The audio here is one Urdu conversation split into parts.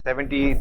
70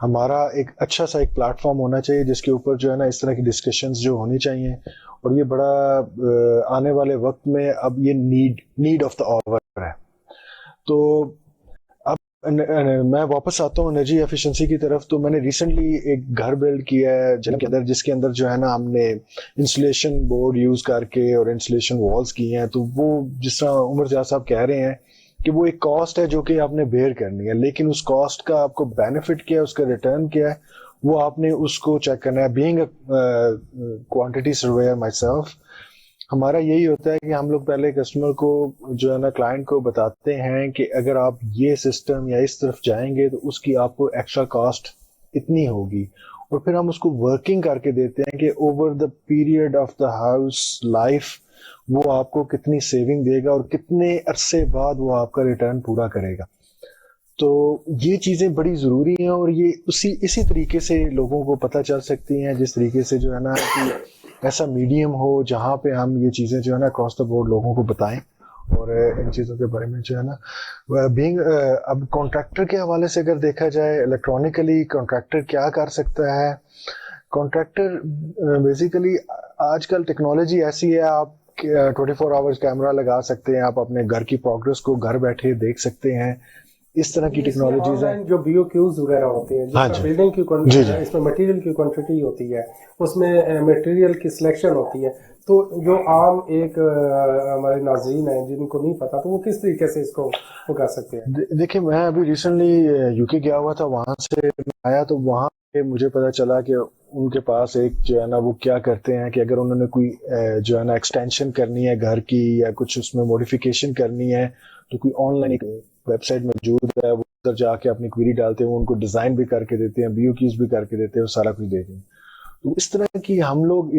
ہمارا ایک اچھا سا ایک پلیٹ فارم ہونا چاہیے جس کے اوپر جو ہے نا اس طرح کی ڈسکشنز جو ہونی چاہیے. اور یہ بڑا آنے والے وقت میں اب یہ نیڈ آف دا آور ہے. تو اب میں واپس آتا ہوں انرجی ایفیشنسی کی طرف. تو میں نے ریسنٹلی ایک گھر بلڈ کیا ہے جس کے اندر جو ہے نا ہم نے انسولیشن بورڈ یوز کر کے اور انسولیشن والز کی ہیں. تو وہ جس طرح عمر جہاں صاحب کہہ رہے ہیں کہ وہ ایک کاسٹ ہے جو کہ آپ نے بیئر کرنی ہے, لیکن اس کاسٹ کا آپ کو بینیفٹ کیا ہے, اس کا ریٹرن کیا ہے, وہ آپ نے اس کو چیک کرنا ہے. Being a quantity surveyor my self, ہمارا یہی ہوتا ہے کہ ہم لوگ پہلے کسٹمر کو جو ہے نا کلائنٹ کو بتاتے ہیں کہ اگر آپ یہ سسٹم یا اس طرف جائیں گے تو اس کی آپ کو ایکسٹرا کاسٹ اتنی ہوگی, اور پھر ہم اس کو ورکنگ کر کے دیتے ہیں کہ over the period of the house life وہ آپ کو کتنی سیونگ دے گا اور کتنے عرصے بعد وہ آپ کا ریٹرن پورا کرے گا. تو یہ چیزیں بڑی ضروری ہیں, اور یہ اسی طریقے سے لوگوں کو پتہ چل سکتی ہیں جس طریقے سے جو ہے نا کہ ایسا میڈیم ہو جہاں پہ ہم یہ چیزیں جو ہے نا اکراس دا بورڈ لوگوں کو بتائیں, اور ان چیزوں کے بارے میں جو ہے نا بینگ. اب کانٹریکٹر کے حوالے سے اگر دیکھا جائے الیکٹرانکلی کانٹریکٹر کیا کر سکتا ہے. کانٹریکٹر بیسیکلی آج کل ٹیکنالوجی ایسی ہے, آپ 24 آورز کیمرہ لگا سکتے ہیں, آپ اپنے گھر کی پروگرس کو گھر بیٹھے دیکھ سکتے ہیں. اس طرح کی ٹیکنالوجیز ہیں جو بی او کیوز وغیرہ ہوتے ہیں, بلڈنگ کی اس میں مٹیریل کی کوانٹٹی ہوتی ہے, اس میں مٹیریل کی سلیکشن ہوتی ہے. تو جو عام ایک ہمارے ناظرین ہیں جن کو نہیں پتا, تو وہ کس طریقے سے اس کو کر سکتے ہیں؟ دیکھیں میں ابھی ریسنٹلی یو کے گیا ہوا تھا, وہاں سے آیا تو وہاں پہ مجھے پتا چلا کہ ان کے پاس ایک جو ہے نا وہ کیا کرتے ہیں کہ اگر انہوں نے کوئی جو ہے نا ایکسٹینشن کرنی ہے گھر کی یا کچھ اس میں موڈیفیکیشن کرنی ہے, تو کوئی آن لائن ایک ویب سائٹ موجود ہے, وہ ادھر جا کے اپنی کوئری ڈالتے ہیں, وہ ان کو ڈیزائن بھی کر کے دیتے ہیں, بی او کیز بھی کر کے دیتے ہیں, وہ سارا کچھ دیتے ہیں. تو اس طرح کی ہم لوگ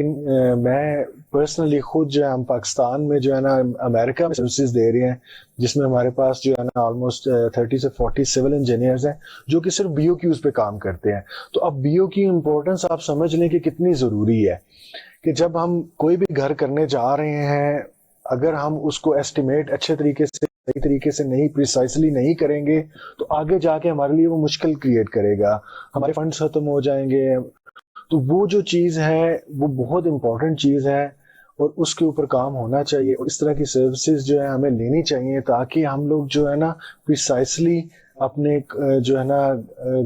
میں پرسنلی خود جو ہے ہم پاکستان میں جو ہے نا امریکہ میں سروسز دے رہے ہیں, جس میں ہمارے پاس جو ہے نا آلموسٹ 30 سے 40 سول انجینئرز ہیں جو کہ صرف بی او کیوز پہ کام کرتے ہیں. تو اب بی او کی امپورٹنس آپ سمجھ لیں کہ کتنی ضروری ہے کہ جب ہم کوئی بھی گھر کرنے جا رہے ہیں, اگر ہم اس کو ایسٹیمیٹ اچھے طریقے سے صحیح طریقے سے نہیں پریسائزلی نہیں کریں گے تو آگے جا کے ہمارے لیے وہ مشکل کریٹ کرے گا, ہمارے فنڈز ختم ہو جائیں گے. تو وہ جو چیز ہے وہ بہت امپورٹنٹ چیز ہے, اور اس کے اوپر کام ہونا چاہیے, اور اس طرح کی سروسز جو ہے ہمیں لینی چاہیے تاکہ ہم لوگ جو ہے نا پریسائزلی اپنے جو ہے نا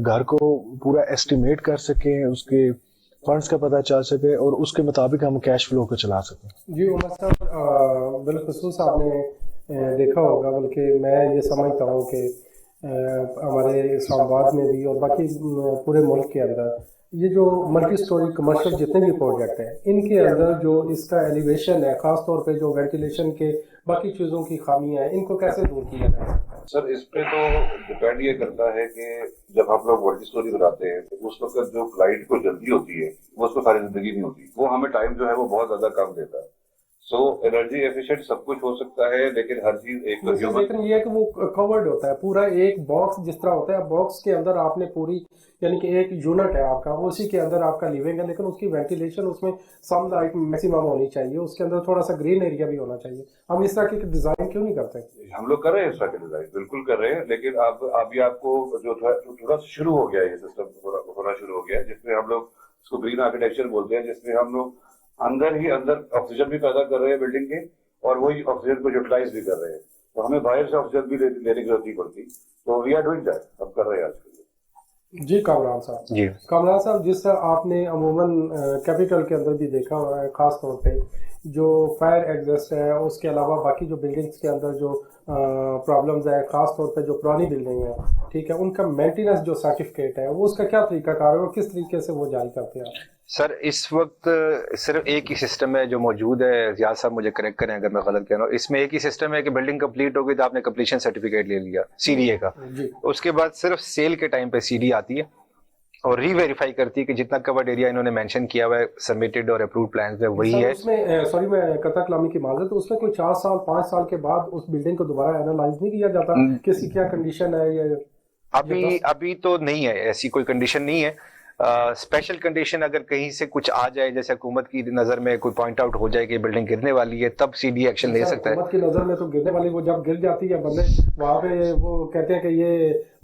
گھر کو پورا ایسٹیمیٹ کر سکیں, اس کے فنڈز کا پتہ چل سکے, اور اس کے مطابق ہم کیش فلو کو چلا سکیں. جی عمر صاحب, بالخصوص آپ نے دیکھا ہوگا, بلکہ میں یہ سمجھتا ہوں کہ ہمارے اسلام آباد میں بھی اور باقی پورے ملک کے اندر یہ جو ملٹی سٹوری کمرشل جتنے بھی پروجیکٹ ہیں, ان کے اندر جو اس کا ایلیویشن ہے, خاص طور پہ جو وینٹیلیشن کے باقی چیزوں کی خامیاں ہیں, ان کو کیسے دور کیا جائے سکتا ہے؟ سر اس پہ تو ڈپینڈ یہ کرتا ہے کہ جب ہم لوگ ملٹی سٹوری بناتے ہیں تو اس وقت جو کلائنٹ کو جلدی ہوتی ہے وہ اس کو ساری زندگی نہیں ہوتی, وہ ہمیں ٹائم جو ہے وہ بہت زیادہ کم دیتا ہے. سو انرجی ایفیشینٹ سب کچھ ہو سکتا ہے, لیکن ہر چیز ایک لیکن یہ ہے کہ وہ کورڈ ہوتا ہے, پورا ایک باکس جس طرح ہوتا ہے, باکس کے اندر آپ نے پوری یعنی کہ ایک یونٹ ہے آپ کا, اسی کے اندر آپ کا لیونگ ہے, لیکن اس کی وینٹیلیشن اس میں سم لائٹ میکسیمم ہونی چاہیے, اس کے اندر تھوڑا سا گرین ایریا بھی ہونا چاہیے. ہم اس طرح کی ڈیزائن کیوں نہیں کرتے؟ ہم لوگ کر رہے ہیں اس طرح کے ڈیزائن, بالکل کر رہے ہیں, لیکن ابھی آپ کو جو تھوڑا سا شروع ہو گیا ہے, یہ سسٹم ہونا شروع ہو گیا ہے, جس میں ہم لوگ اس کو گرین آرکیٹیکچر بولتے ہیں, جس میں ہم لوگ اندر ہی اندر آکسیجن بھی پیدا کر رہے ہیں بلڈنگ کے, اور وہی آکسیجن کو یوٹیلائز بھی کر رہے ہیں, تو ہمیں باہر سے آکسیجن بھی لینے کی ضرورت نہیں پڑتی. تو وی آر ڈوئنگ دیٹ, ہم کر رہے ہیں آج کل. جی کامران صاحب, جی کامران صاحب, جس طرح آپ نے عموماً کیپیٹل کے اندر بھی دیکھا ہوا ہے, خاص طور پہ جو فائر ایگزسٹ ہے, اس کے علاوہ باقی جو بلڈنگز کے اندر جو پرابلمز ہیں, خاص طور پہ جو پرانی بلڈنگ ہیں, ٹھیک ہے, ان کا مینٹیننس جو سرٹیفکیٹ ہے وہ اس کا کیا طریقہ کار ہے اور کس طریقے سے وہ جاری کرتے ہیں؟ سر اس وقت صرف ایک ہی سسٹم ہے جو موجود ہے, زیاد صاحب مجھے کریکٹ کریں اگر میں غلط کہہ رہا ہوں, اس میں ایک ہی سسٹم ہے کہ بلڈنگ کمپلیٹ ہو گئی تو آپ نے کمپلیشن سرٹیفکیٹ لے لیا سی ڈی اے کا, اس کے بعد صرف سیل کے ٹائم پہ سی ڈی آتی ہے اور ری ویریفائی کرتی ہے کہ جتنا کورڈ ایریا انہوں نے مینشن کیا ہوا ہے سبمیٹڈ اور اپرووڈ پلانز میں وہی ہے. اس میں سوری میں قطع کلامی کی معذرت, اس میں کوئی 4 سال 5 سال کے بعد اس بلڈنگ کو دوبارہ اینالائز نہیں کیا جاتا کہ اس کی کیا کنڈیشن ہے؟ یہ ابھی تو نہیں ہے, ایسی کوئی کنڈیشن نہیں ہے. اسپیشل کنڈیشن اگر کہیں سے کچھ آ جائے, جیسے حکومت کی نظر میں کوئی پوائنٹ آؤٹ ہو جائے کہ بلڈنگ گرنے والی ہے, تب سی ڈی ایکشن لے سکتا ہے. حکومت کی نظر میں تو گرنے والی, وہ جب گر جاتی ہے بندے وہاں پہ وہ کہتے ہیں کہ یہ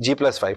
G+5,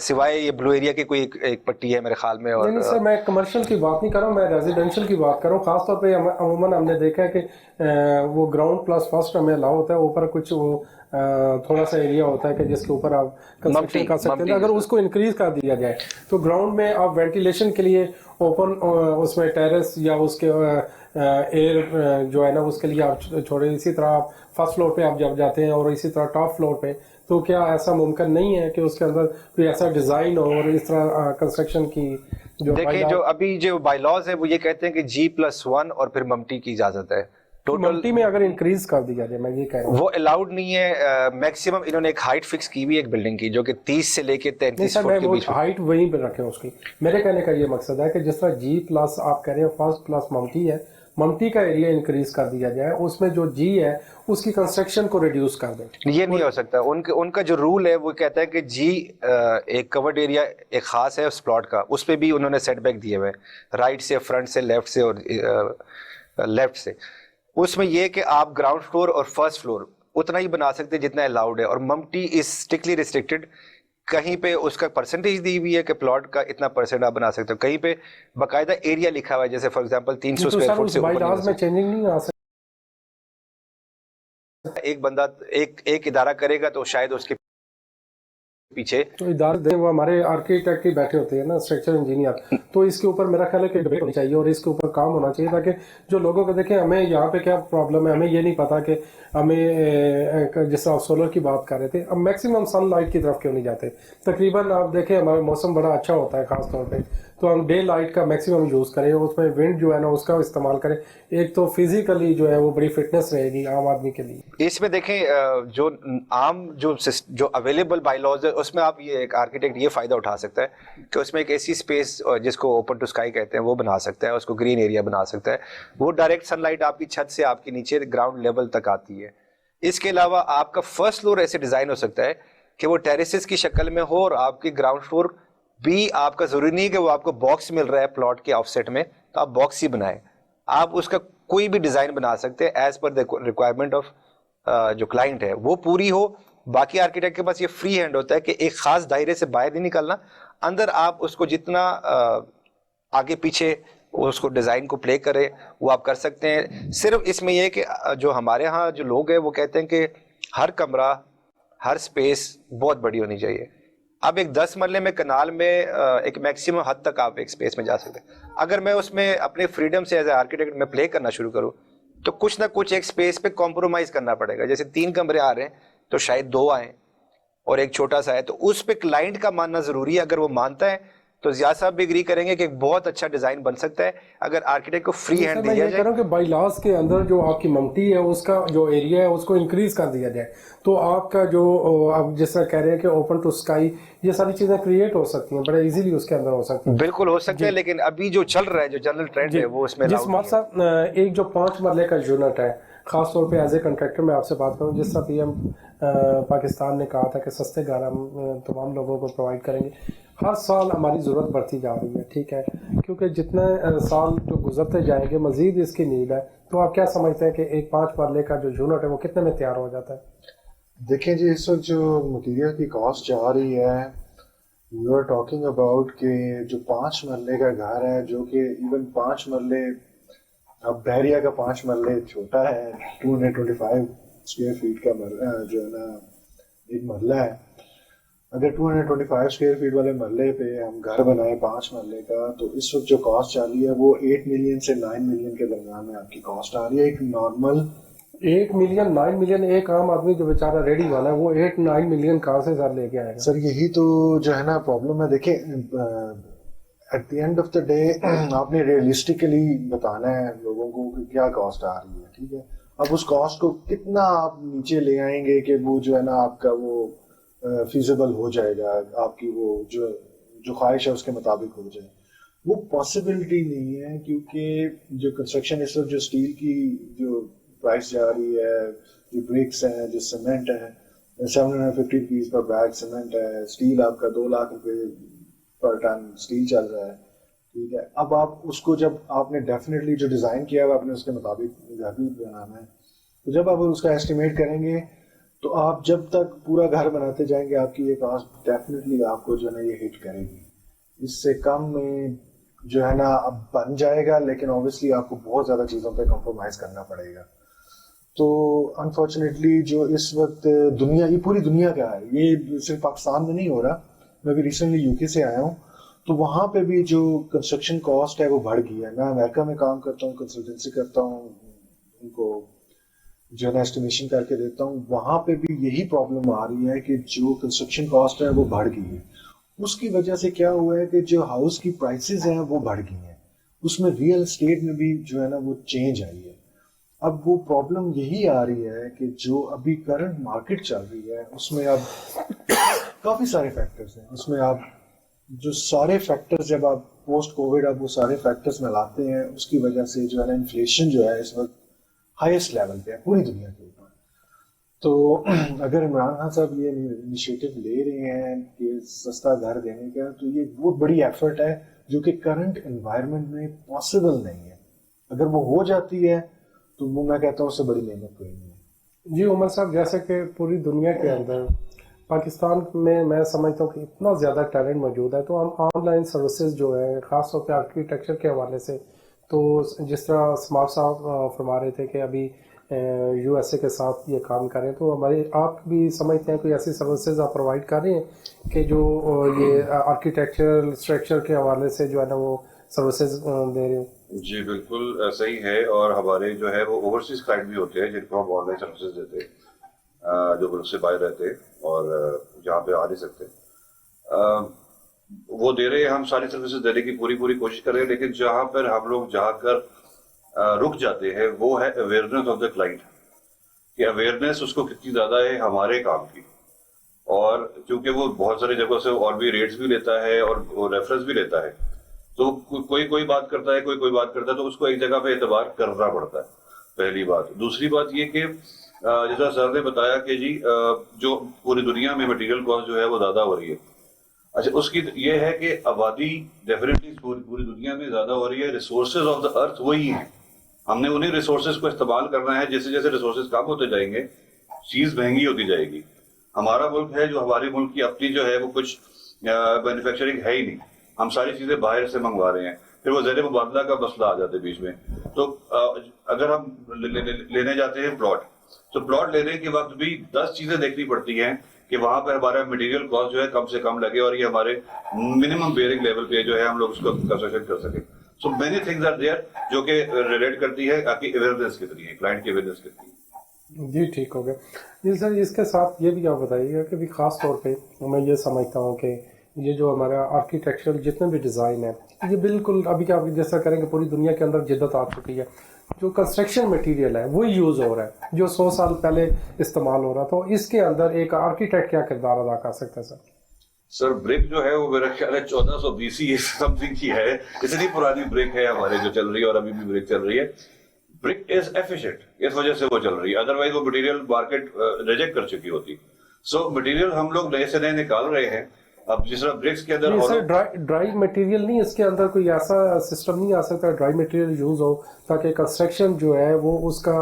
سوائے یہ بلو ایریا کی کوئی ایک پٹی ہے میرے خیال میں. اور نہیں سر، میں کمرشل کی بات نہیں کر رہا ہوں، میں ریزیڈینشیل کی بات کر رہا ہوں. خاص طور پہ عموماً ہم نے دیکھا ہے کہ وہ گراؤنڈ پلس فرسٹ ہمیں الاؤ ہوتا ہے، اوپر کچھ وہ تھوڑا سا ایریا ہوتا ہے کہ جس کے اوپر آپ کنسٹرکشن کر سکتے ہیں. اگر اس کو انکریز کر دیا جائے تو گراؤنڈ میں آپ وینٹیلیشن کے لیے اوپن اس میں ٹیرس یا اس کے ایئر جو ہے نا اس کے لیے آپ چھوڑیں. اسی طرح آپ فرسٹ فلور پہ آپ جب جاتے ہیں اور اسی طرح ٹاپ فلور پہ، تو کیا ایسا ممکن نہیں ہے کہ اس کے اندر کوئی ایسا ڈیزائن ہو اور اس طرح کنسٹرکشن کی جو دیکھیں جو ابھی جو بائی لاز ہے وہ یہ کہتے ہیں کہ G+1 اور پھر ممٹی کی اجازت ہے. ممٹی میں اگر انکریز کر دیا جائے، میں یہ کہہ رہا ہوں وہ الاؤڈ نہیں ہے. میکسیمم انہوں نے ایک ہائٹ فکس کی ہوئی ایک بلڈنگ کی جو کہ 30 سے لے کے 33 فٹ کے بیچ میں. ہائٹ وہیں پہ رکھیں اس کی. میرے کہنے کا یہ مقصد ہے کہ جس طرح G+ آپ کہہ رہے ہیں فرسٹ پلس ممٹی ہے، ممٹی کا ایریا انکریز کر دیا جائے، اس میں جو G ہے اس کی کنسٹرکشن کو ریڈیوس کر دیں. یہ نہیں ہو سکتا. ان کا جو رول ہے وہ کہتا ہے کہ ایک کورڈ ایریا ایک خاص ہے اس پلاٹ کا، اس پہ بھی انہوں نے سیٹ بیک دیے ہوئے رائٹ سے، فرنٹ سے، لیفٹ سے اور لیفٹ سے. اس میں یہ کہ آپ گراؤنڈ فلور اور فرسٹ فلور اتنا ہی بنا سکتے جتنا الاؤڈ ہے. اور ممٹی از اسٹرکٹلی ریسٹرکٹڈ. کہیں پہ اس کا پرسنٹیج دی ہوئی ہے کہ پلاٹ کا اتنا پرسنٹ آپ بنا سکتے ہو، کہیں پہ باقاعدہ ایریا لکھا ہوا ہے جیسے فار ایگزامپل 300 اسکوائر فٹ سے اوپر میں چینجنگ نہیں آ سکتی. ایک بندہ ایک ادارہ کرے گا تو شاید اس کے پیچھے تو ادارے وہ ہمارے آرکیٹیکٹ ہی بیٹھے ہوتے ہیں نا، اسٹرکچر انجینئر. تو اس کے اوپر میرا خیال ہے کہ ڈبیٹ ہونی چاہیے اور اس کے اوپر کام ہونا چاہیے تاکہ جو لوگوں کو دیکھیں ہمیں یہاں پہ کیا پرابلم ہے. ہمیں یہ نہیں پتا کہ ہمیں جس طرح سولر کی بات کر رہے تھے، اب میکسیمم سن لائٹ کی طرف کیوں نہیں جاتے. تقریباً آپ دیکھیں ہمارا موسم بڑا اچھا ہوتا ہے خاص طور پہ، تو ہم ڈے لائٹ کا میکسیمم یوز کریں، اس میں ونڈ جو ہے نا اس کا استعمال کریں. ایک تو فزیکلی جو ہے وہ بڑی فٹنس رہے گی عام آدمی کے لیے. اس میں دیکھیں جو عام جو اویلیبل بائی لاز ہے اس میں آپ یہ ایک آرکیٹیکٹ یہ فائدہ اٹھا سکتا ہے کہ اس میں ایک ایسی اسپیس جس کو اوپن ٹو اسکائی کہتے ہیں وہ بنا سکتا ہے، اس کو گرین ایریا بنا سکتا ہے. وہ ڈائریکٹ سن لائٹ آپ کی چھت سے آپ کے نیچے گراؤنڈ لیول تک آتی ہے. اس کے علاوہ آپ کا فرسٹ فلور ایسے ڈیزائن ہو سکتا ہے کہ وہ ٹیریسز کی شکل میں ہو اور آپ کی گراؤنڈ فلور بھی آپ کا ضروری نہیں کہ وہ آپ کو باکس مل رہا ہے پلاٹ کے آف سیٹ میں تو آپ باکس ہی بنائیں. آپ اس کا کوئی بھی ڈیزائن بنا سکتے ہیں ایز پر ریکوائرمنٹ آف جو کلائنٹ ہے وہ پوری ہو. باقی آرکیٹیکٹ کے پاس یہ فری ہینڈ ہوتا ہے کہ ایک خاص دائرے سے باہر نہیں نکلنا، اندر آپ اس کو جتنا آگے پیچھے اس کو ڈیزائن کو پلے کرے وہ آپ کر سکتے ہیں. صرف اس میں یہ کہ جو ہمارے ہاں جو لوگ ہیں وہ کہتے ہیں کہ ہر کمرہ ہر سپیس بہت بڑی ہونی چاہیے. اب ایک 10 مرلے میں کنال میں ایک میکسیمم حد تک آپ ایک سپیس میں جا سکتے ہیں. اگر میں اس میں اپنے فریڈم سے ایز اے آرکیٹیکٹ میں پلے کرنا شروع کروں تو کچھ نہ کچھ ایک سپیس پہ کمپرومائز کرنا پڑے گا. جیسے 3 کمرے آ رہے ہیں تو شاید 2 آئیں اور ایک چھوٹا سا ہے، تو اس پہ کلائنٹ کا ماننا ضروری ہے. اگر وہ مانتا ہے تو زیاد صاحب بھی اگری کریں گے کہ ایک بہت اچھا ڈیزائن بن سکتا ہے اگر آرکیٹیکٹ کو فری ہینڈ دیا جائے. میں یہ کہہ رہا ہوں کہ بائی لاز کے اندر جو آپ کی ممٹی ہے اس کا جو ایریا ہے اس کو انکریز کر دیا جائے تو آپ کا جو آپ جس طرح کہہ رہے ہیں کہ اوپن ٹو اسکائی یہ ساری چیزیں کریٹ ہو سکتی ہیں، بڑے ایزیلی اس کے اندر ہو سکتی ہیں. بالکل ہو سکتا ہے، لیکن ابھی جو چل رہا ہے جو جنرل ٹرینڈ ہے وہ اس میں جس صاحب ایک جو 5 مرلے کا یونٹ ہے، خاص طور پہ ایز اے کنٹریکٹر میں آپ سے بات کروں، جس طرح پی ایم پاکستان نے کہا تھا کہ سستے گھر ہم تمام لوگوں کو پرووائڈ کریں گے. ہر سال ہماری ضرورت بڑھتی جا رہی ہے، ٹھیک ہے، کیونکہ جتنے سال جو گزرتے جائیں گے مزید اس کی نیڈ ہے. تو آپ کیا سمجھتے ہیں کہ ایک 5 مرلے کا جو یونٹ ہے وہ کتنے میں تیار ہو جاتا ہے؟ دیکھیں جی، اس وقت جو مٹیریل کی کاسٹ جا رہی ہے، یو آر ٹاکنگ اباؤٹ کہ جو 5 مرلے کا گھر ہے، جو کہ ایون 5 مرلے، اب بحریہ کا 5 مرلے چھوٹا ہے، 225 اسکوائر فیٹ کا جو ہے نا ایک مرلہ ہے. اگر 225 اسکوائر فیٹ والے مرلے پہ ہم گھر بنائیں 5 مرلے کا، تو اس وقت جو کاسٹ آ رہی ہے وہ 8 ملین سے 9 ملین کے درمیان میں آپ کی کاسٹ آ رہی ہے. ایک نارمل 8 ملین 9 ملین، ایک عام آدمی جو بیچارہ ریڈی والا ہے وہ 8-9 ملین کہاں سے سر لے کے آئے گا؟ سر یہی تو جو ہے نا پرابلم ہے. دیکھیں at the end of the day آپ نے ریئلسٹکلی بتانا ہے لوگوں کو کہ کیا کاسٹ آ رہی ہے، ٹھیک ہے. اب اس کاسٹ کو کتنا آپ نیچے لے آئیں گے کہ وہ جو ہے نا آپ کا وہ فیزیبل ہو جائے گا، آپ کی وہ جو خواہش ہے اس کے مطابق ہو جائے، وہ پاسبلٹی نہیں ہے. کیونکہ جو کنسٹرکشن اس وقت جو اسٹیل کی جو پرائس جا رہی ہے، جو برکس ہیں، جو سیمنٹ ہے، 750 روپیز پر بیگ سیمنٹ ہے، اسٹیل آپ کا 2 لاکھ روپے پر ٹن اسٹیل چل رہا ہے، ٹھیک ہے. اب آپ اس کو جب آپ نے ڈیفینیٹلی جو ڈیزائن کیا ہے آپ نے اس کے مطابق گھر بھی بنانا ہے، تو جب آپ اس کا ایسٹیمیٹ کریں گے تو آپ جب تک پورا گھر بناتے جائیں گے آپ کی یہ کاسٹ ڈیفینیٹلی آپ کو جو ہے نا یہ ہٹ کرے گی. اس سے کم میں جو ہے نا اب بن جائے گا, لیکن اوبیسلی آپ کو بہت زیادہ چیزوں پہ کمپرومائز کرنا پڑے گا. تو انفارچونیٹلی جو اس وقت دنیا, یہ پوری دنیا کا ہے, یہ صرف پاکستان میں نہیں ہو رہا. میں بھی ریسنٹلی یو کے سے آیا ہوں, تو وہاں پہ بھی جو کنسٹرکشن کاسٹ ہے وہ بڑھ گئی ہے. میں امریکہ میں کام کرتا ہوں, کنسلٹنسی کرتا ہوں, ان کو جو ہے نا اسٹیمیشن کر کے دیتا ہوں. وہاں پہ بھی یہی پرابلم آ رہی ہے کہ جو کنسٹرکشن کاسٹ ہے وہ بڑھ گئی ہے. اس کی وجہ سے کیا ہوا ہے کہ جو ہاؤس کی پرائسز ہیں وہ بڑھ گئی ہیں, اس میں ریئل اسٹیٹ میں بھی جو ہے نا وہ چینج آئی ہے. اب وہ پرابلم یہی آ رہی ہے کہ جو ابھی کرنٹ مارکیٹ چل رہی ہے اس میں اب کافی سارے فیکٹرز ہیں. اس میں آپ جو سارے فیکٹرز جب آپ پوسٹ کووڈ اب وہ سارے فیکٹرز میں لاتے ہیں, اس کی وجہ سے جو ہے نا انفلیشن جو ہے اس وقت ہائیسٹ لیول پہ ہے پوری دنیا کے اوپر. تو اگر عمران خان صاحب یہ انیشیٹو لے رہے ہیں کہ سستا گھر دینے کا, تو یہ بہت بڑی ایفرٹ ہے جو کہ کرنٹ انوائرمنٹ میں پاسبل نہیں ہے. اگر وہ ہو جاتی ہے تو وہ میں کہتا ہوں اس سے بڑی نعمت کوئی نہیں ہے. جی عمر صاحب, جیسے کہ پوری دنیا کے اندر پاکستان میں سمجھتا ہوں کہ اتنا زیادہ ٹیلنٹ موجود ہے, تو ہم آن لائن سروسز جو ہے خاص طور پہ آرکیٹیکچر کے حوالے سے, تو جس طرح اسمارٹ صاحب فرما رہے تھے کہ ابھی یو ایس اے کے ساتھ یہ کام کریں, تو ہمارے آپ بھی سمجھتے ہیں کوئی ایسی سروسز آپ پرووائڈ کر رہے ہیں کہ جو یہ آرکیٹیکچرل اسٹرکچر کے حوالے سے جو ہے نا وہ سروسز دے رہے ہیں؟ جی بالکل ایسا ہی ہے, اور ہمارے جو ہے وہ اوورسیز کلائنٹ بھی ہوتے ہیں جن کو ہم آن لائن سروسز دیتے ہیں, جو ملک سے باہر رہتے ہیں اور جہاں پہ آ نہیں سکتے. وہ دے رہے ہیں, ہم ساری سروسز دینے کی پوری کوشش کر رہے ہیں, لیکن جہاں پر ہم لوگ جا کر رک جاتے ہیں وہ ہے اویئرنیس آف دا کلائنٹ, کہ اویئرنیس اس کو کتنی زیادہ ہے ہمارے کام کی. اور چونکہ وہ بہت ساری جگہوں سے اور بھی ریٹس بھی لیتا ہے اور وہ ریفرنس بھی لیتا ہے, تو کوئی بات کرتا ہے, کوئی بات کرتا ہے, تو اس کو ایک جگہ پہ اعتبار کرنا پڑتا ہے, پہلی بات. دوسری بات یہ کہ جیسا سر نے بتایا کہ جی جو پوری دنیا میں مٹیریل کاسٹ جو ہے وہ زیادہ ہو رہی ہے. اچھا, اس کی یہ ہے کہ آبادی ڈیفینیٹلی پوری دنیا میں زیادہ ہو رہی ہے, ریسورسز آف دا ارتھ وہی ہیں, ہم نے انہیں ریسورسز کو استعمال کرنا ہے. جیسے جیسے ریسورسز کم ہوتے جائیں گے چیز مہنگی ہوتی جائے گی. ہمارا ملک ہے جو ہمارے ملک کی اپنی جو ہے وہ کچھ مینوفیکچرنگ ہے ہی نہیں, ہم ساری چیزیں باہر سے منگوا رہے ہیں, پھر وہ زیر مبادلہ کا مسئلہ آ جاتا ہے بیچ میں. تو اگر ہم لینے جاتے ہیں پلاٹ, تو پلاٹ لینے کے وقت بھی 10 چیزیں دیکھنی پڑتی ہیں کہ وہاں پہ ہمارا مٹیریل کاسٹ جو ہے کم سے کم لگے اور یہ ہمارے منیمم بیئرنگ لیول پہ جو ہے ہم لوگ اس کو کنسٹرکشن کر سکیں. So many things are there جو کہ ریلیٹ کرتی ہے آپ کی اویئرنیس کتنی ہے, کلائنٹ کی اویئرنیس کتنی ہے. جی ٹھیک ہو گیا. جی سر, اس کے ساتھ یہ بھی آپ بتائیے گا کہ بھی خاص طور پہ میں یہ سمجھتا ہوں کہ یہ جو ہمارا آرکیٹیکچر جتنے بھی ڈیزائن ہے یہ بالکل ابھی کیا جیسا کریں کہ پوری دنیا کے اندر جدت آ چکی ہے. جو کنسٹرکشن مٹیریل ہے وہ یوز ہو رہا ہے جو 100 سال پہلے استعمال ہو رہا تھا, تو اس کے اندر ایک آرکیٹیکٹ کیا کردار ادا کر سکتا ہے سر؟ سر برک جو ہے وہ میرا خیال ہے 1420 سم تھنگ کی ہے, اتنی پرانی برک ہے ہمارے جو چل رہی ہے, اور ابھی بھی برک چل رہی ہے. برک از ایفیشینٹ, اس وجہ سے وہ چل رہی ہے, ادروائز وہ مٹیریل مارکیٹ ریجیکٹ کر چکی ہوتی. سو مٹیریل ہم لوگ نئے سے نئے نکال رہے ہیں. اب جس طرح برکس کے اندر سر ڈرائی مٹیریل نہیں, اس کے اندر کوئی ایسا سسٹم نہیں آ سکتا ڈرائی مٹیریل یوز ہو تاکہ کنسٹرکشن جو ہے وہ اس کا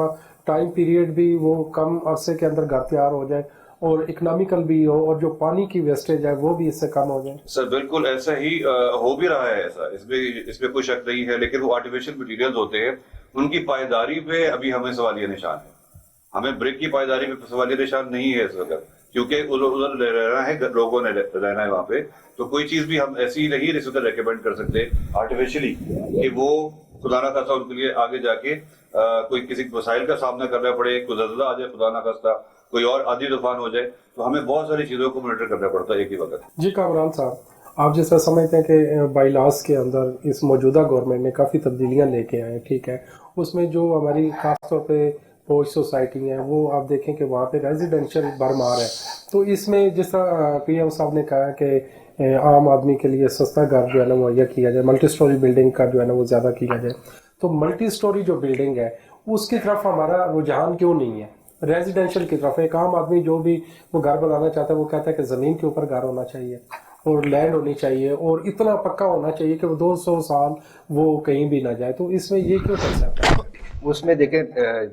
ٹائم پیریڈ بھی وہ کم عرصے کے اندر گھر تیار ہو جائے اور اکنامیکل بھی ہو, اور جو پانی کی ویسٹیج ہے وہ بھی اس سے کم ہو جائے؟ سر بالکل ایسا ہی ہو بھی رہا ہے, ایسا اس میں کوئی شک نہیں ہے, لیکن وہ آرٹیفیشل مٹیریلز ہوتے ہیں, ان کی پائیداری پہ ابھی ہمیں سوالیہ نشان ہے. ہمیں برک کی پائیداری پہ سوالیہ نشان نہیں ہے اس وقت, کیونکہ ادھر رہنا ہے, لوگوں نے رہنا ہے وہاں پہ, تو کوئی چیز بھی ہم ایسی نہیں اس وقت ریکمینڈ کر سکتے آرٹیفیشلی کہ وہ خدا نہ خاصا ان کے لیے آگے جا کے کوئی کسی مسائل کا سامنا کرنا پڑے, کوئی زلزلہ آ جائے خدا نہ خاصا, کوئی اور آندھی طوفان ہو جائے, تو ہمیں بہت ساری چیزوں کو مانیٹر کرنا پڑتا ہے ایک ہی وقت. جی کامران صاحب, آپ جس طرح سمجھتے ہیں کہ بائی لاس کے اندر اس موجودہ گورنمنٹ نے کافی تبدیلیاں لے کے آئے, ٹھیک ہے, اس میں جو ہماری خاص طور پہ پوش سوسائٹی ہیں وہ آپ دیکھیں کہ وہاں پہ ریزیڈینشل بھرمار ہے, تو اس میں جس طرح پی ایم صاحب نے کہا کہ عام آدمی کے لیے سستا گھر جو ہے نا مہیا کیا جائے, ملٹی سٹوری بلڈنگ کا جو ہے نا وہ زیادہ کیا جائے, تو ملٹی سٹوری جو بلڈنگ ہے اس کی طرف ہمارا رجحان کیوں نہیں ہے ریزیڈینشل کی طرف؟ ایک عام آدمی جو بھی وہ گھر بنانا چاہتا ہے وہ کہتا ہے کہ زمین کے اوپر گھر ہونا چاہیے اور لینڈ ہونی چاہیے اور اتنا پکا ہونا چاہیے کہ وہ 200 سال وہ کہیں بھی نہ جائے, تو اس میں یہ کیوں کنسیپٹ ہے؟ اس میں دیکھیں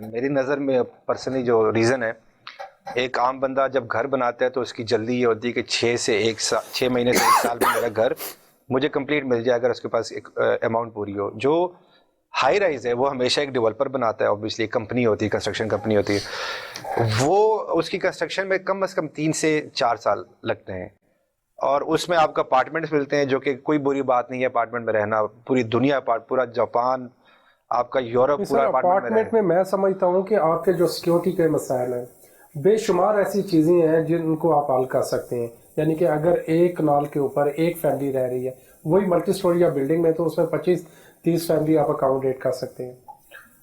میری نظر میں پرسنلی جو ریزن ہے ایک عام بندہ جب گھر بناتا ہے تو اس کی جلدی یہ ہوتی ہے کہ 6 مہینے سے 1 سال میں میرا گھر مجھے کمپلیٹ مل جائے اگر اس کے پاس ایک اماؤنٹ پوری ہو. جو ہائی رائز ہے وہ ہمیشہ ایک ڈیولپر بناتا ہے, اوبویسلی کمپنی ہوتی ہے, کنسٹرکشن کمپنی ہوتی ہے, وہ اس کی کنسٹرکشن میں کم از کم 3 سے 4 سال لگتے ہیں, اور اس میں آپ کو اپارٹمنٹس ملتے ہیں, جو کہ کوئی بری بات نہیں ہے اپارٹمنٹ میں رہنا. پوری دنیا, پورا جاپان, آپ کا یورپ پورا اپارٹمنٹ میں سمجھتا ہوں کہ آپ کے جو سیکیورٹی کے مسائل ہیں, بے شمار ایسی چیزیں ہیں جن کو آپ حل کر سکتے ہیں. یعنی کہ اگر ایک کنال کے اوپر ایک فیملی رہ رہی ہے, وہی ملٹی سٹوری یا بلڈنگ میں, تو اس میں 25-30 فیملی آپ اکاموڈیٹ کر سکتے ہیں.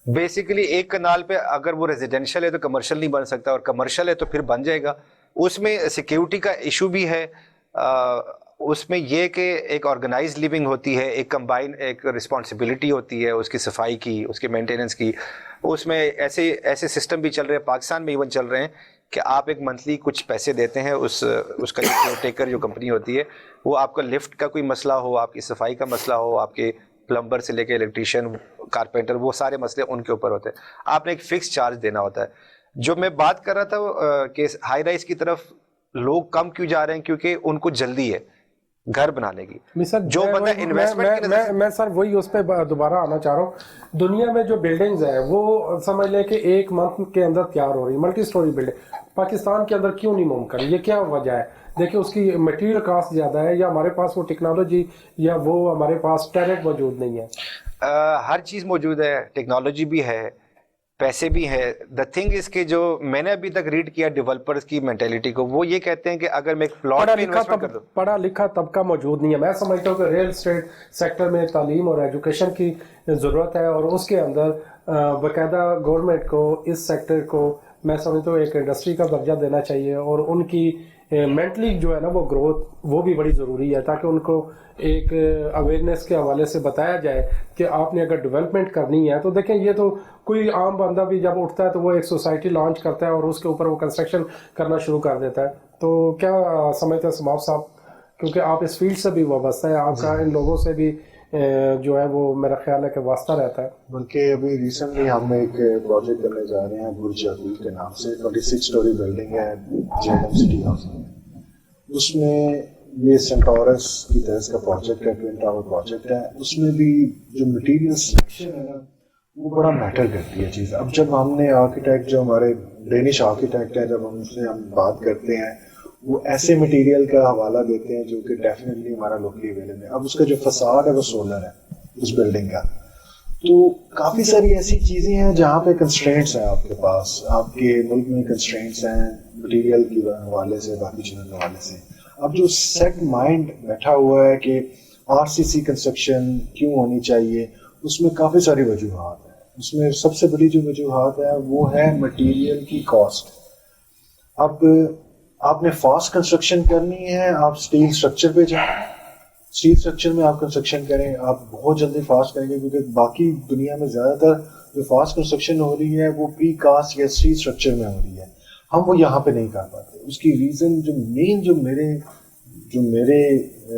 بیسیکلی ایک کنال پہ اگر وہ ریزیڈینشیل ہے تو کمرشل نہیں بن سکتا, اور کمرشل ہے تو پھر بن جائے گا. اس میں سیکیورٹی کا ایشو بھی ہے. اس میں یہ کہ ایک آرگنائز لیونگ ہوتی ہے, ایک کمبائن ایک رسپانسبلٹی ہوتی ہے اس کی صفائی کی, اس کے مینٹیننس کی. اس میں ایسے سسٹم بھی چل رہے ہیں, پاکستان میں ایون چل رہے ہیں, کہ آپ ایک منتھلی کچھ پیسے دیتے ہیں, اس کا جو کیئر ٹیکر جو کمپنی ہوتی ہے, وہ آپ کا لفٹ کا کوئی مسئلہ ہو, آپ کی صفائی کا مسئلہ ہو, آپ کے پلمبر سے لے کے الیکٹریشین, کارپینٹر, وہ سارے مسئلے ان کے اوپر ہوتے ہیں. آپ نے ایک فکس چارج دینا ہوتا ہے. جو میں بات کر رہا تھا کہ ہائی رائز کی طرف لوگ کم کیوں جا رہے ہیں, کیونکہ ان کو جلدی ہے گھر بنانے کی. جو بندہ انویسٹمنٹ میں سر وہی اس پہ دوبارہ آنا چاہ رہا ہوں. دنیا میں جو بلڈنگز ہیں وہ سمجھ لیں کہ 1 منتھ کے اندر تیار ہو رہی, ملٹی سٹوری بلڈنگ. پاکستان کے اندر کیوں نہیں ممکن, یہ کیا وجہ ہے؟ دیکھیں اس کی مٹیریل کاسٹ زیادہ ہے, یا ہمارے پاس وہ ٹیکنالوجی, یا وہ ہمارے پاس ٹیلنٹ موجود نہیں ہے. ہر چیز موجود ہے, ٹیکنالوجی بھی ہے, پیسے بھی ہے. دا تھنگ اس کے جو میں نے ابھی تک ریڈ کیا ڈیولپرز کی مینٹیلٹی کو, وہ یہ کہتے ہیں کہ اگر میں ایک پلاٹ پہ انویسٹمنٹ کر دوں. پڑھا لکھا طبقہ موجود نہیں ہے. میں سمجھتا ہوں کہ ریئل اسٹیٹ سیکٹر میں تعلیم اور ایجوکیشن کی ضرورت ہے, اور اس کے اندر باقاعدہ گورنمنٹ کو اس سیکٹر کو میں سمجھتا ہوں ایک انڈسٹری کا درجہ دینا چاہیے, اور ان کی مینٹلی جو ہے نا وہ گروتھ وہ بھی بڑی ضروری ہے, تاکہ ان کو ایک اویئرنیس کے حوالے سے بتایا جائے کہ آپ نے اگر ڈیولپمنٹ کرنی ہے تو دیکھیں, یہ تو کوئی عام بندہ بھی جب اٹھتا ہے تو وہ ایک سوسائٹی لانچ کرتا ہے اور اس کے اوپر وہ کنسٹرکشن کرنا شروع کر دیتا ہے. تو کیا سمجھتے ہیں سماؤ صاحب, کیونکہ آپ اس فیلڈ سے بھی وابستہ ہیں, آپ کا ان لوگوں سے بھی جو ہے وہ میرا خیال ہے کہ واسطہ رہتا ہے. بلکہ ابھی ریسنٹلی ہم ایک پروجیکٹ کرنے جا رہے ہیں برج عقیل کے نام سے, 26 سٹوری بلڈنگ ہے JNM سٹی ہاؤس میں. اس میں یہ سینٹورس کی طرح کا پروجیکٹ ہے, ٹوین ٹاور پروجیکٹ ہے. اس میں بھی جو مٹیریل سلیکشن ہے نا وہ بڑا میٹر کرتی ہے چیز. اب جب ہم نے آرکیٹیکٹ جو ہمارے ڈینش آرکیٹیکٹ ہیں, جب ہم سے بات کرتے ہیں, وہ ایسے مٹیریل کا حوالہ دیتے ہیں جو کہ ڈیفینیٹلی ہمارا لوکلی اویلیبل ہے. اب اس کا جو فساد ہے وہ سولر ہے اس بلڈنگ کا. تو کافی ساری ایسی چیزیں ہیں جہاں پہ کنسٹرینٹس ہیں آپ کے پاس, آپ کے ملک میں کنسٹرینٹس ہیں مٹیریل کے حوالے سے, باقی چیزوں کے حوالے سے. اب جو سیٹ مائنڈ بیٹھا ہوا ہے کہ RCC کنسٹرکشن کیوں ہونی چاہیے, اس میں کافی ساری وجوہات ہیں. اس میں سب سے بڑی جو وجوہات ہے وہ ہے مٹیریل کی کاسٹ. اب آپ نے فاسٹ کنسٹرکشن کرنی ہے, آپ اسٹیل اسٹرکچر پہ جائیں, اسٹیل اسٹرکچر میں آپ کنسٹرکشن کریں, آپ بہت جلدی فاسٹ کریں گے, کیونکہ باقی دنیا میں زیادہ تر جو فاسٹ کنسٹرکشن ہو رہی ہے وہ پری کاسٹ یا اسٹیل اسٹرکچر میں ہو رہی ہے. ہم وہ یہاں پہ نہیں کر پاتے. اس کی ریزن جو مین جو میرے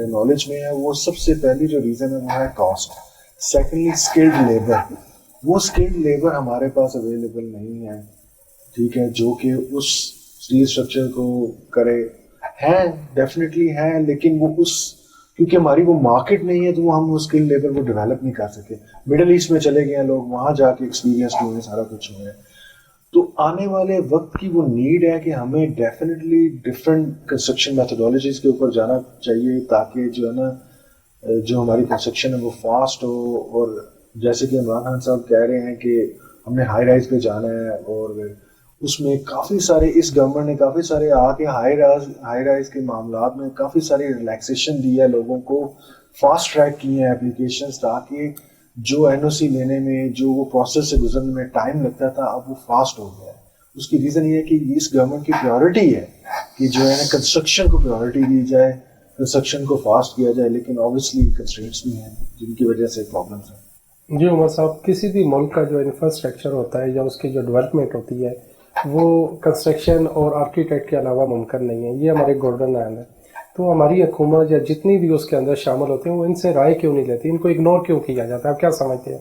نالج میں ہے, وہ سب سے پہلی جو ریزن ہے وہ ہے کاسٹ. Secondly skilled labour. وہ اسکلڈ لیبر ہمارے پاس اویلیبل نہیں ہے, ٹھیک ہے, جو کہ اس اسٹیل اسٹرکچر کو کرے. ہیں ڈیفینیٹلی ہیں, لیکن وہ اس کیونکہ ہماری وہ مارکیٹ نہیں ہے تو وہ ہم وہ اسکل لیبر کو ڈیولپ نہیں کر سکے. مڈل ایسٹ میں چلے گئے ہیں لوگ, وہاں جا کے ایکسپیرینس ہوئے, سارا کچھ ہوئے. تو آنے والے وقت کی وہ نیڈ ہے کہ ہمیں ڈیفینیٹلی ڈفرینٹ کنسٹرکشن میتھڈالوجیز کے اوپر جانا چاہیے, تاکہ جو ہے نا جو ہماری کنسٹرکشن ہے وہ فاسٹ ہو. اور جیسے کہ عمران خان صاحب کہہ رہے ہیں کہ ہم نے ہائی رائز پہ جانا ہے, اور اس میں کافی سارے اس گورنمنٹ نے کافی سارے آ کے ہائی رائز کے معاملات میں کافی ساری ریلیکسیشن دی ہے لوگوں کو, فاسٹ ٹریک کی ہیں اپلیکیشنز, تاکہ جو NOC لینے میں جو وہ پروسیس سے گزرنے میں ٹائم لگتا تھا اب وہ فاسٹ ہو گیا ہے. اس کی ریزن یہ ہے کہ اس گورنمنٹ کی پریورٹی ہے کہ جو ہے نا کنسٹرکشن کو پریورٹی دی جائے, کنسٹرکشن کو فاسٹ کیا جائے. لیکن اوبیسلی کنسٹرینٹس بھی ہیں جن کی وجہ سے پرابلمس ہیں. جی عمر صاحب, کسی بھی ملک کا جو انفراسٹرکچر ہوتا ہے یا اس کی جو ڈیولپمنٹ ہوتی ہے وہ کنسٹرکشن اور آرکیٹیکٹ کے علاوہ ممکن نہیں ہے. یہ ہمارے گولڈن لائن ہے. تو ہماری حکومت یا جتنی بھی اس کے اندر شامل ہوتے ہیں وہ ان سے رائے کیوں نہیں لیتی, ان کو اگنور کیوں کیا جاتا ہے, آپ کیا سمجھتے ہیں؟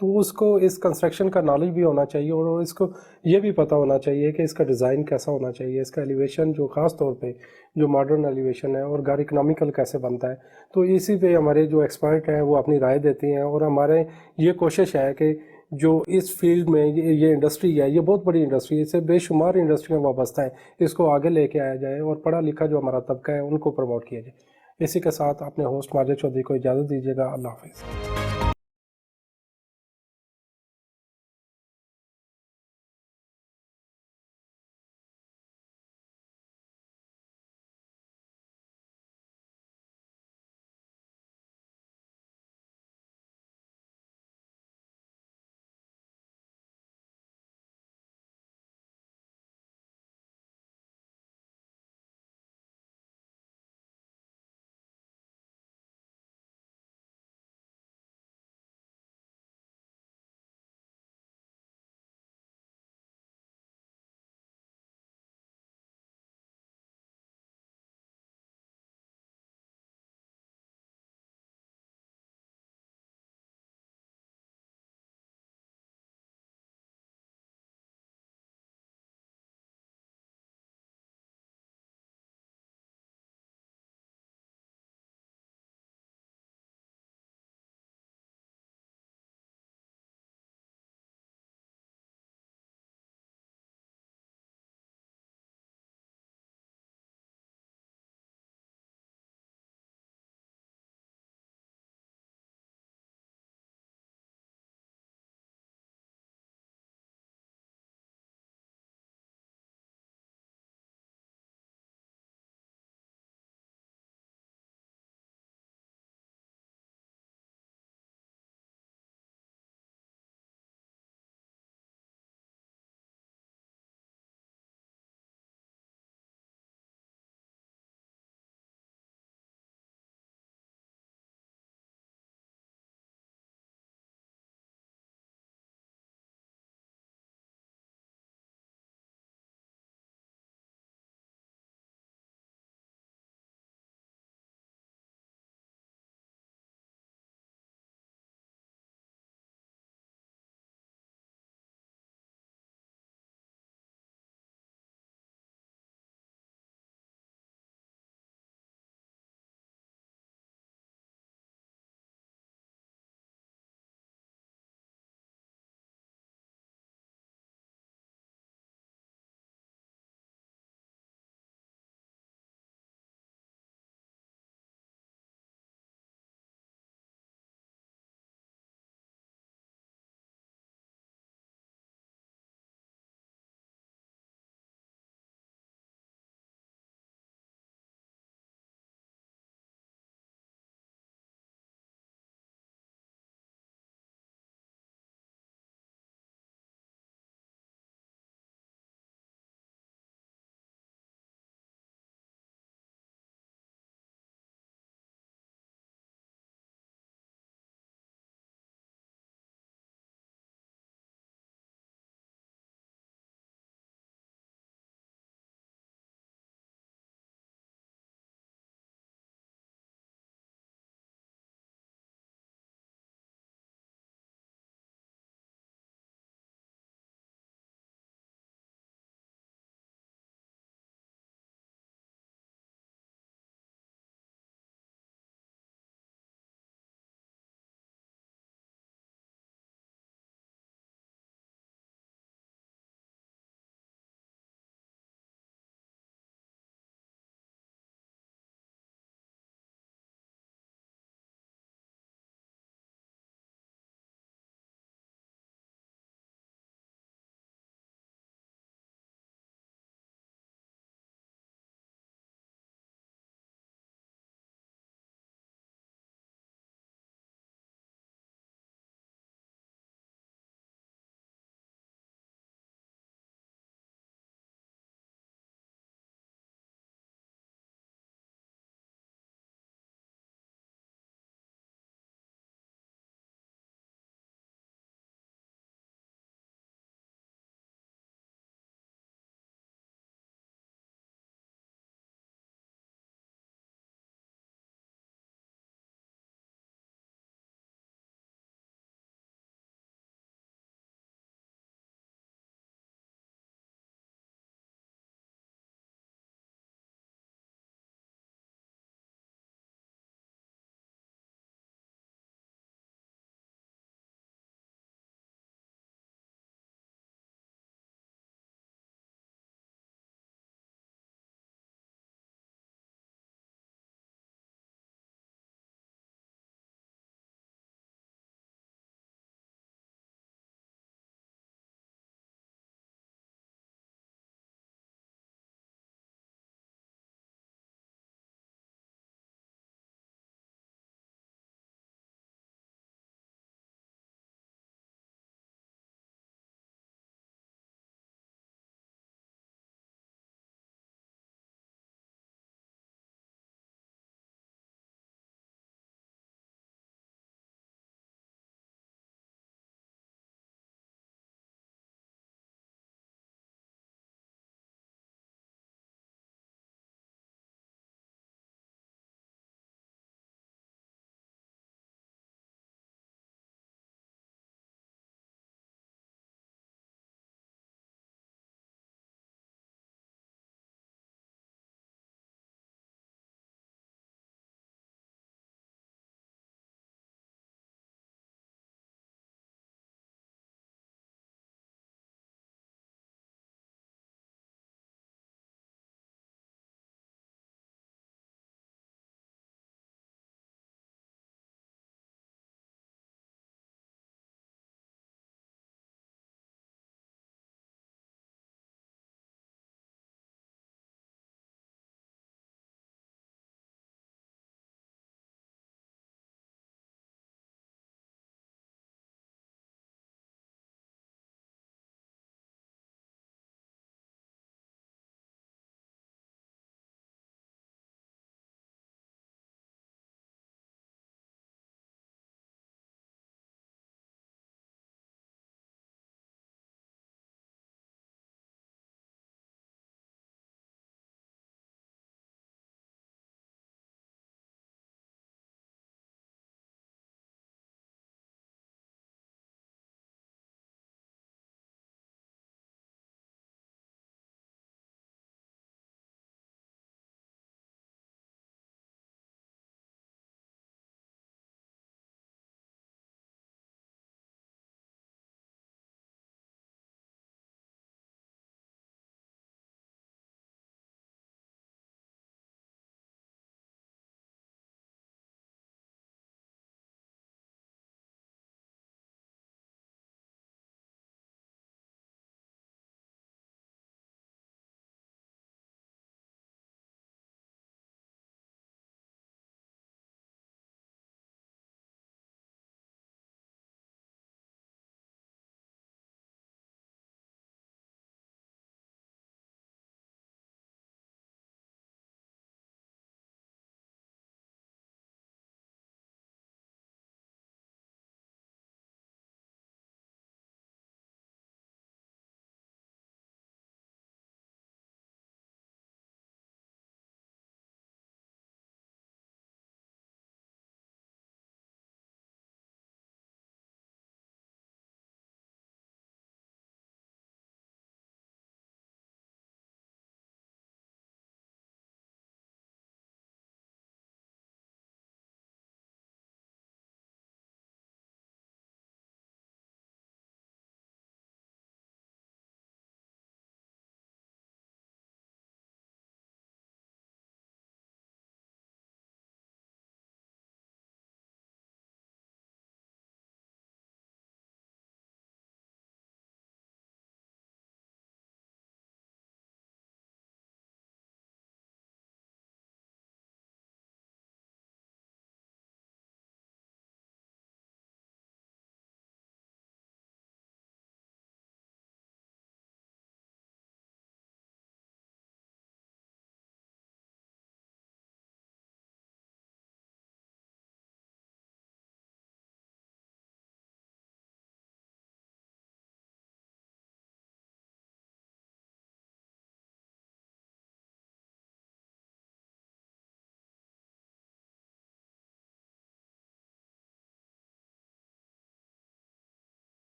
تو اس کو اس کنسٹرکشن کا نالج بھی ہونا چاہیے اور اس کو یہ بھی پتہ ہونا چاہیے کہ اس کا ڈیزائن کیسا ہونا چاہیے، اس کا ایلیویشن جو خاص طور پہ جو ماڈرن ایلیویشن ہے اور گھر اکنامیکل کیسے بنتا ہے. تو اسی پہ ہمارے جو ایکسپرٹ ہیں وہ اپنی رائے دیتے ہیں اور ہمارے یہ کوشش ہے کہ جو اس فیلڈ میں یہ انڈسٹری ہے، یہ بہت بڑی انڈسٹری ہے، اس سے بے شمار انڈسٹریاں وابستہ ہیں، اس کو آگے لے کے آیا جائے اور پڑھا لکھا جو ہمارا طبقہ ہے ان کو پروموٹ کیا جائے. اسی کے ساتھ اپنے ہوسٹ ماجد چودھری کو اجازت دیجیے گا. اللہ حافظ.